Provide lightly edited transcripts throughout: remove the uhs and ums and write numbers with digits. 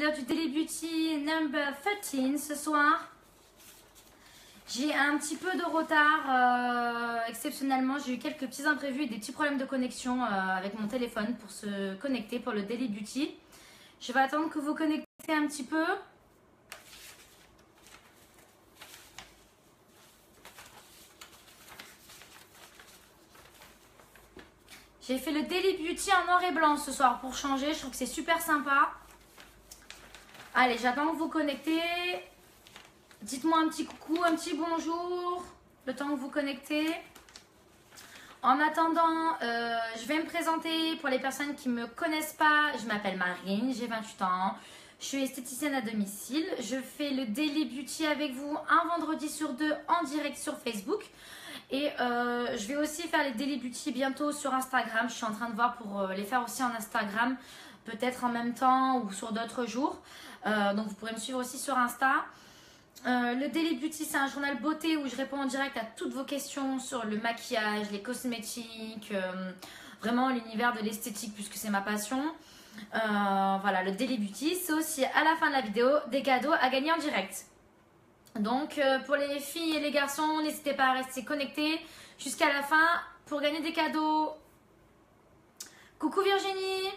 l'heure du Daily Beauty number 13 ce soir. J'ai un petit peu de retard, exceptionnellement. J'ai eu quelques petits imprévus et des petits problèmes de connexion avec mon téléphone pour se connecter pour le Daily Beauty. Je vais attendre que vous connectez un petit peu. J'ai fait le Daily Beauty en noir et blanc ce soir pour changer. Je trouve que c'est super sympa. Allez, j'attends que vous connectez. Dites-moi un petit coucou, un petit bonjour. Le temps que vous connectez. En attendant, je vais me présenter pour les personnes qui ne me connaissent pas. Je m'appelle Marine, j'ai 28 ans. Je suis esthéticienne à domicile. Je fais le Daily Beauty avec vous un vendredi sur deux en direct sur Facebook. Et je vais aussi faire les Daily Beauty bientôt sur Instagram. Je suis en train de voir pour les faire aussi en Instagram, peut-être en même temps ou sur d'autres jours. Donc vous pourrez me suivre aussi sur Insta. Le Daily Beauty, c'est un journal beauté où je réponds en direct à toutes vos questions sur le maquillage, les cosmétiques, vraiment l'univers de l'esthétique puisque c'est ma passion. Voilà, le Daily Beauty, c'est aussi à la fin de la vidéo des cadeaux à gagner en direct. Donc pour les filles et les garçons, n'hésitez pas à rester connectés jusqu'à la fin pour gagner des cadeaux. Coucou Virginie.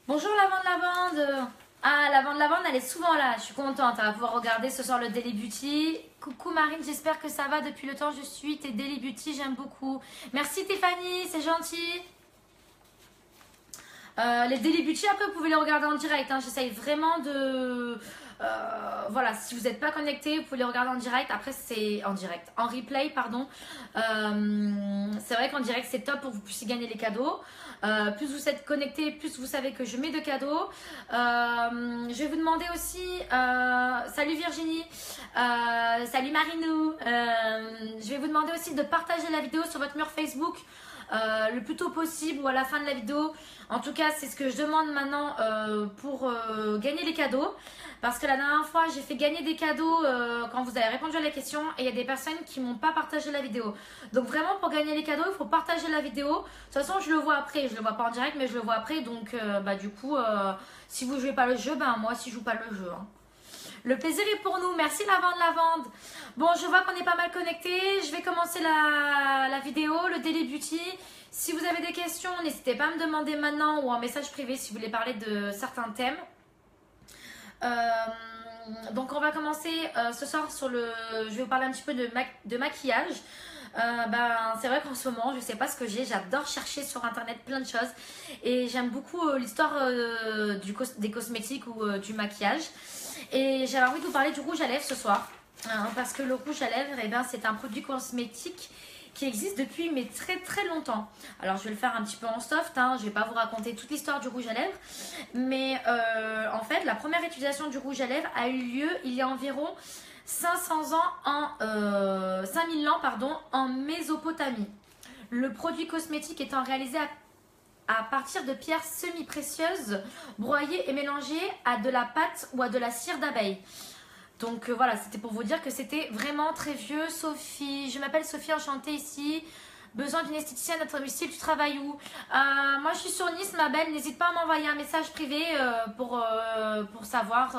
Bonjour Lavande. Ah, Lavande, elle est souvent là. Je suis contente, elle va pouvoir regarder ce soir le Daily Beauty. Coucou Marine, j'espère que ça va depuis le temps que je suis tes Daily Beauty, j'aime beaucoup. Merci Tiffany, c'est gentil. Les Daily Beauty, après vous pouvez les regarder en direct, hein. J'essaye vraiment de... voilà, si vous n'êtes pas connecté, vous pouvez les regarder en direct. Après c'est en replay pardon. C'est vrai qu'en direct c'est top pour que vous puissiez gagner les cadeaux. Plus vous êtes connecté, plus vous savez que je mets de cadeaux. Je vais vous demander aussi, salut Virginie, salut Marinou. Je vais vous demander aussi de partager la vidéo sur votre mur Facebook. Le plus tôt possible ou à la fin de la vidéo. En tout cas, c'est ce que je demande maintenant pour gagner les cadeaux. Parce que la dernière fois, j'ai fait gagner des cadeaux quand vous avez répondu à la question et il y a des personnes qui m'ont pas partagé la vidéo. Donc vraiment, pour gagner les cadeaux, il faut partager la vidéo. De toute façon, je le vois après. Je le vois pas en direct, mais je le vois après. Donc, du coup, si vous jouez pas le jeu, moi aussi, je joue pas le jeu. Hein. Le plaisir est pour nous. Merci Lavande. Bon, je vois qu'on est pas mal connectés. Je vais commencer la vidéo, le Daily Beauty. Si vous avez des questions, n'hésitez pas à me demander maintenant ou en message privé si vous voulez parler de certains thèmes. Donc on va commencer ce soir sur le... Je vais vous parler un petit peu de maquillage. C'est vrai qu'en ce moment, je sais pas ce que j'ai. J'adore chercher sur internet plein de choses. Et j'aime beaucoup l'histoire des cosmétiques ou du maquillage. Et j'avais envie de vous parler du rouge à lèvres ce soir. Parce que le rouge à lèvres, c'est un produit cosmétique qui existe depuis mais très très longtemps. Alors je vais le faire un petit peu en soft, hein. Je vais pas vous raconter toute l'histoire du rouge à lèvres. Mais en fait, la première utilisation du rouge à lèvres a eu lieu il y a environ 5000 ans en Mésopotamie. Le produit cosmétique étant réalisé à partir de pierres semi-précieuses broyées et mélangées à de la pâte ou à de la cire d'abeille. Donc voilà, c'était pour vous dire que c'était vraiment très vieux. Sophie, je m'appelle Sophie, enchantée ici. Besoin d'une esthéticienne à domicile, tu travailles où? Moi je suis sur Nice, ma belle, n'hésite pas à m'envoyer un message privé pour savoir.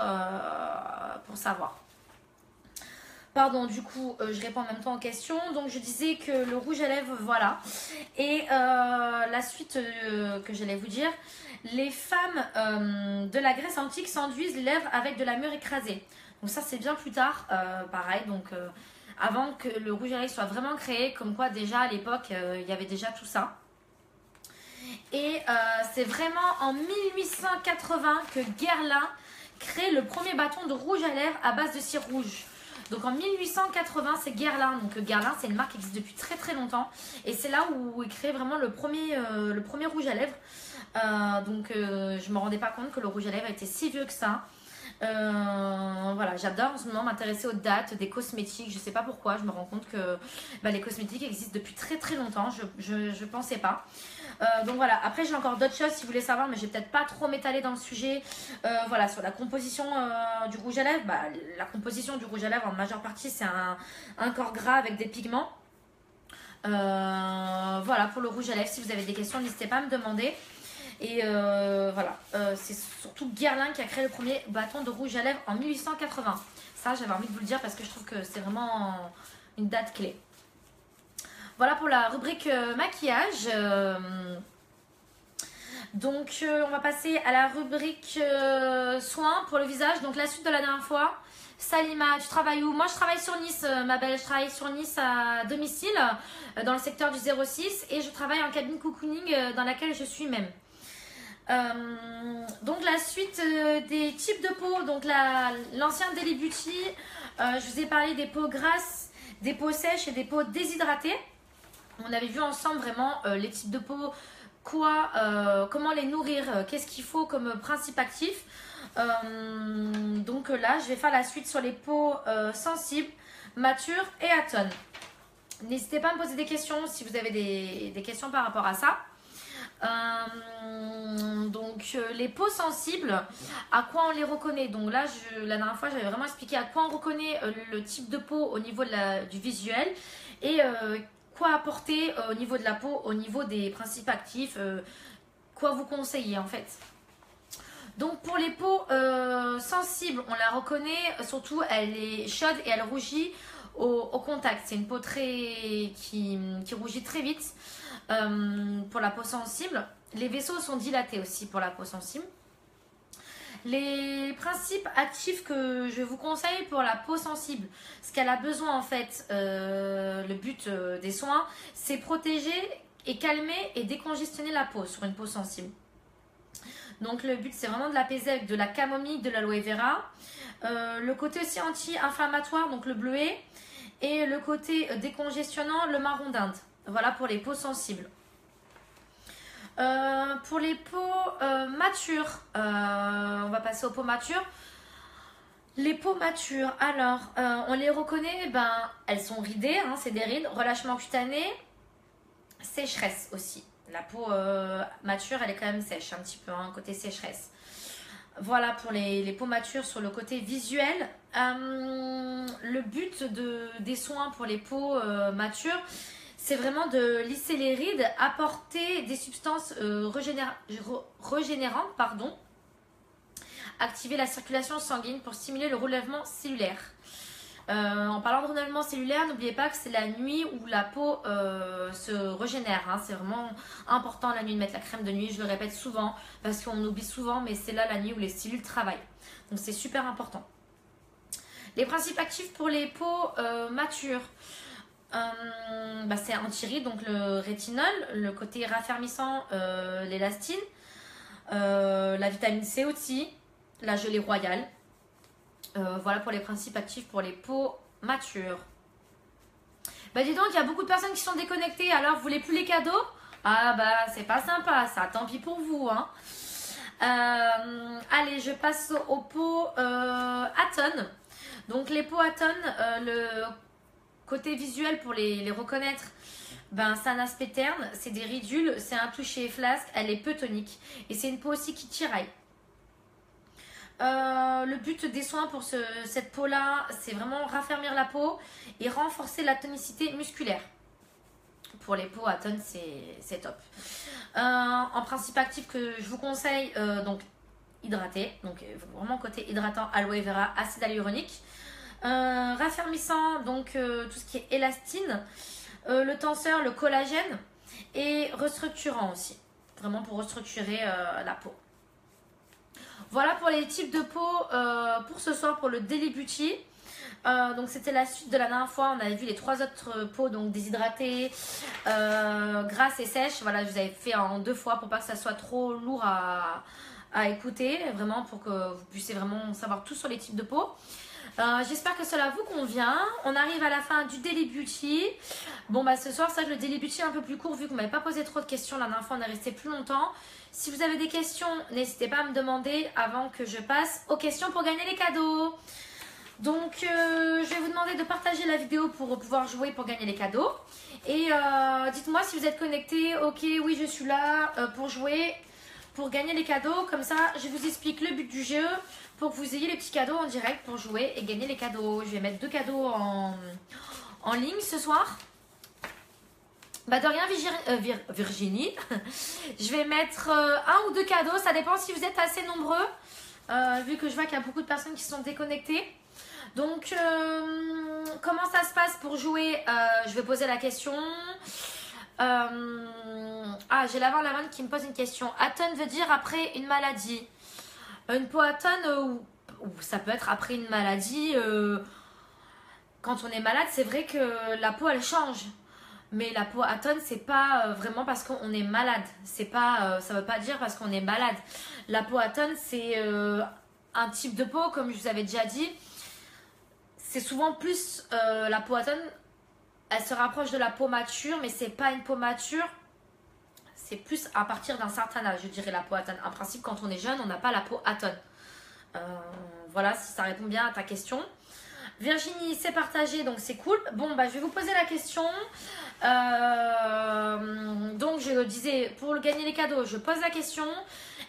Pardon, du coup, je réponds en même temps aux questions. Donc, je disais que le rouge à lèvres, voilà. Et la suite que j'allais vous dire, les femmes de la Grèce antique s'enduisent les lèvres avec de la mûre écrasée. Donc, ça, c'est bien plus tard, pareil. Donc, avant que le rouge à lèvres soit vraiment créé, comme quoi déjà à l'époque, il y avait déjà tout ça. Et c'est vraiment en 1880 que Guerlain crée le premier bâton de rouge à lèvres à base de cire rouge. Donc en 1880, c'est Guerlain. Donc Guerlain, c'est une marque qui existe depuis très très longtemps. Et c'est là où il crée vraiment le premier rouge à lèvres. Je ne me rendais pas compte que le rouge à lèvres était si vieux que ça. Voilà, j'adore en ce moment m'intéresser aux dates des cosmétiques. Je ne sais pas pourquoi, je me rends compte que les cosmétiques existent depuis très très longtemps. Je ne pensais pas. Donc voilà, après j'ai encore d'autres choses si vous voulez savoir, mais je vais peut-être pas trop m'étaler dans le sujet. Voilà, sur la composition du rouge à lèvres, la composition du rouge à lèvres en majeure partie c'est un corps gras avec des pigments. Voilà pour le rouge à lèvres. Si vous avez des questions, n'hésitez pas à me demander. Et voilà, c'est surtout Guerlain qui a créé le premier bâton de rouge à lèvres en 1880. Ça, j'avais envie de vous le dire parce que je trouve que c'est vraiment une date clé. Voilà pour la rubrique maquillage. Donc, on va passer à la rubrique soins pour le visage. Donc, la suite de la dernière fois. Salima, tu travailles où? Moi, je travaille sur Nice, ma belle. Je travaille sur Nice à domicile, dans le secteur du 06. Et je travaille en cabine cocooning dans laquelle je suis même. Donc, la suite des types de peau. Donc, l'ancien Daily Beauty. Je vous ai parlé des peaux grasses, des peaux sèches et des peaux déshydratées. On avait vu ensemble vraiment les types de peau, comment les nourrir, qu'est-ce qu'il faut comme principe actif. Donc là, je vais faire la suite sur les peaux sensibles, matures et à tonnes. N'hésitez pas à me poser des questions si vous avez des questions par rapport à ça. Donc les peaux sensibles, à quoi on les reconnaît? Donc là, la dernière fois, j'avais vraiment expliqué à quoi on reconnaît le type de peau au niveau du visuel et quoi apporter au niveau de la peau, au niveau des principes actifs, quoi vous conseiller en fait. Donc pour les peaux sensibles, on la reconnaît, surtout elle est chaude et elle rougit au contact. C'est une peau qui rougit très vite pour la peau sensible. Les vaisseaux sont dilatés aussi pour la peau sensible. Les principes actifs que je vous conseille pour la peau sensible, ce qu'elle a besoin en fait, le but des soins, c'est protéger et calmer et décongestionner la peau sur une peau sensible. Donc le but c'est vraiment de l'apaiser avec de la camomille, de l'aloe vera. Le côté aussi anti-inflammatoire, donc le bleuet. Et le côté décongestionnant, le marron d'Inde. Voilà pour les peaux sensibles. Pour les peaux matures, on va passer aux peaux matures. Les peaux matures, alors, on les reconnaît, elles sont ridées, hein, c'est des rides, relâchement cutané, sécheresse aussi. La peau mature, elle est quand même sèche un petit peu, hein, côté sécheresse. Voilà pour les peaux matures sur le côté visuel. Le but des soins pour les peaux matures, c'est vraiment de lisser les rides, apporter des substances régénérantes, activer la circulation sanguine pour stimuler le relèvement cellulaire. En parlant de renouvellement cellulaire, n'oubliez pas que c'est la nuit où la peau se régénère. Hein. C'est vraiment important la nuit de mettre la crème de nuit. Je le répète souvent parce qu'on oublie souvent, mais c'est là la nuit où les cellules travaillent. Donc c'est super important. Les principes actifs pour les peaux matures, c'est anti-rides, donc le rétinol, le côté raffermissant, l'élastine, la vitamine C aussi, la gelée royale. Voilà pour les principes actifs pour les peaux matures. Dis donc, il y a beaucoup de personnes qui sont déconnectées. Alors, vous voulez plus les cadeaux? Ah c'est pas sympa ça. Tant pis pour vous. Hein. Allez, je passe aux peaux atones. Donc, les peaux atones, le côté visuel pour les reconnaître, c'est un aspect terne. C'est des ridules, c'est un toucher flasque. Elle est peu tonique. Et c'est une peau aussi qui tiraille. Le but des soins pour cette peau là, c'est vraiment raffermir la peau et renforcer la tonicité musculaire. Pour les peaux atones, c'est top. En principe actif que je vous conseille, donc hydraté, donc vraiment côté hydratant, aloe vera, acide hyaluronique, raffermissant, donc tout ce qui est élastine, le tenseur, le collagène et restructurant aussi, vraiment pour restructurer la peau. Voilà pour les types de peau pour ce soir pour le Daily Beauty. Donc c'était la suite de la dernière fois. On avait vu les 3 autres peaux, donc déshydratées, grasses et sèches. Voilà, je vous avais fait en 2 fois pour pas que ça soit trop lourd à écouter. Vraiment pour que vous puissiez vraiment savoir tout sur les types de peau. J'espère que cela vous convient. On arrive à la fin du Daily Beauty. Ce soir, c'est vrai que le Daily Beauty est un peu plus court vu que vous ne m'avez pas posé trop de questions. La dernière fois, on est resté plus longtemps. Si vous avez des questions, n'hésitez pas à me demander avant que je passe aux questions pour gagner les cadeaux. Donc, je vais vous demander de partager la vidéo pour pouvoir jouer pour gagner les cadeaux. Et dites-moi si vous êtes connectés. Ok, oui, je suis là pour jouer, pour gagner les cadeaux. Comme ça, je vous explique le but du jeu pour que vous ayez les petits cadeaux en direct pour jouer et gagner les cadeaux. Je vais mettre 2 cadeaux en ligne ce soir. Bah de rien Virginie. Je vais mettre un ou deux cadeaux. Ça dépend si vous êtes assez nombreux. Vu que je vois qu'il y a beaucoup de personnes qui sont déconnectées. Donc comment ça se passe pour jouer? Je vais poser la question. J'ai Lavande qui me pose une question. Atone veut dire après une maladie. Une peau atone ou ça peut être après une maladie. Quand on est malade, c'est vrai que la peau elle change. Mais la peau atone, c'est pas vraiment parce qu'on est malade. C'est pas, ça veut pas dire parce qu'on est malade. La peau atone, c'est un type de peau, comme je vous avais déjà dit. C'est souvent plus la peau atone, elle se rapproche de la peau mature, mais c'est pas une peau mature. C'est plus à partir d'un certain âge, je dirais, la peau atone. En principe, quand on est jeune, on n'a pas la peau atone. Voilà, si ça répond bien à ta question. Virginie, c'est partagé, donc c'est cool. Bon, bah, je vais vous poser la question. Donc, je disais, pour gagner les cadeaux, je pose la question.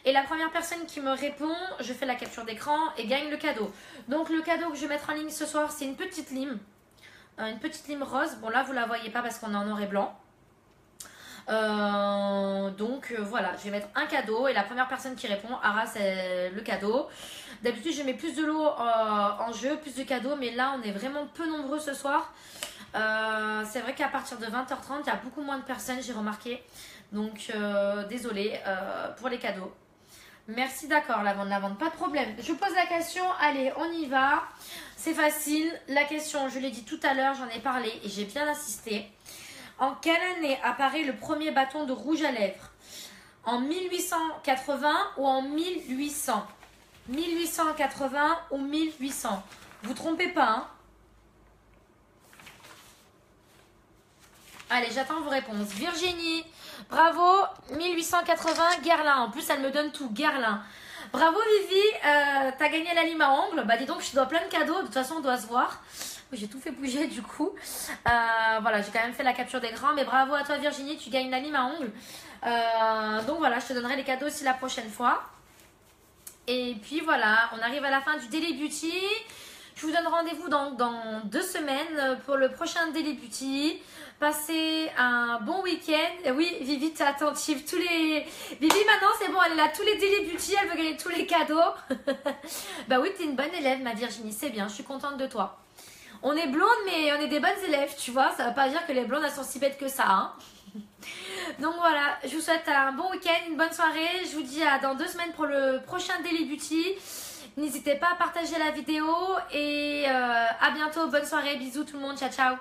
Et la première personne qui me répond, je fais la capture d'écran et gagne le cadeau. Donc, le cadeau que je vais mettre en ligne ce soir, c'est une petite lime. Une petite lime rose. Bon, là, vous la voyez pas parce qu'on est en noir et blanc. Voilà, je vais mettre un cadeau et la première personne qui répond aura le cadeau. D'habitude je mets plus de lots en jeu, plus de cadeaux, mais là on est vraiment peu nombreux ce soir. C'est vrai qu'à partir de 20h30 il y a beaucoup moins de personnes, j'ai remarqué. Donc désolée pour les cadeaux. Merci, d'accord, Lavande, pas de problème. Je pose la question, allez on y va. C'est facile, la question je l'ai dit tout à l'heure, j'en ai parlé et j'ai bien insisté. En quelle année apparaît le premier bâton de rouge à lèvres? En 1880 ou en 1800? 1880 ou 1800? Vous trompez pas, hein? Allez, j'attends vos réponses. Virginie, bravo, 1880, Guerlain. En plus, elle me donne tout, Guerlain. Bravo Vivi, t'as gagné la lime à ongles. Bah dis donc, je te dois plein de cadeaux, de toute façon on doit se voir. J'ai tout fait bouger du coup. Voilà, j'ai quand même fait la capture d'écran. Mais bravo à toi Virginie, tu gagnes la lime à ongles. Donc voilà, je te donnerai les cadeaux aussi la prochaine fois. Et puis voilà, on arrive à la fin du Daily Beauty. Je vous donne rendez-vous dans 2 semaines pour le prochain Daily Beauty. Passez un bon week-end. Oui, Vivi, t'es attentive. Vivi, maintenant, c'est bon, elle est là. Tous les Daily Beauty, elle veut gagner tous les cadeaux. Bah oui, t'es une bonne élève, ma Virginie. C'est bien, je suis contente de toi. On est blondes, mais on est des bonnes élèves, tu vois. Ça ne veut pas dire que les blondes, elles sont si bêtes que ça. Hein. Donc voilà, je vous souhaite un bon week-end, une bonne soirée. Je vous dis à dans 2 semaines pour le prochain Daily Beauty. N'hésitez pas à partager la vidéo. Et à bientôt. Bonne soirée. Bisous tout le monde. Ciao, ciao.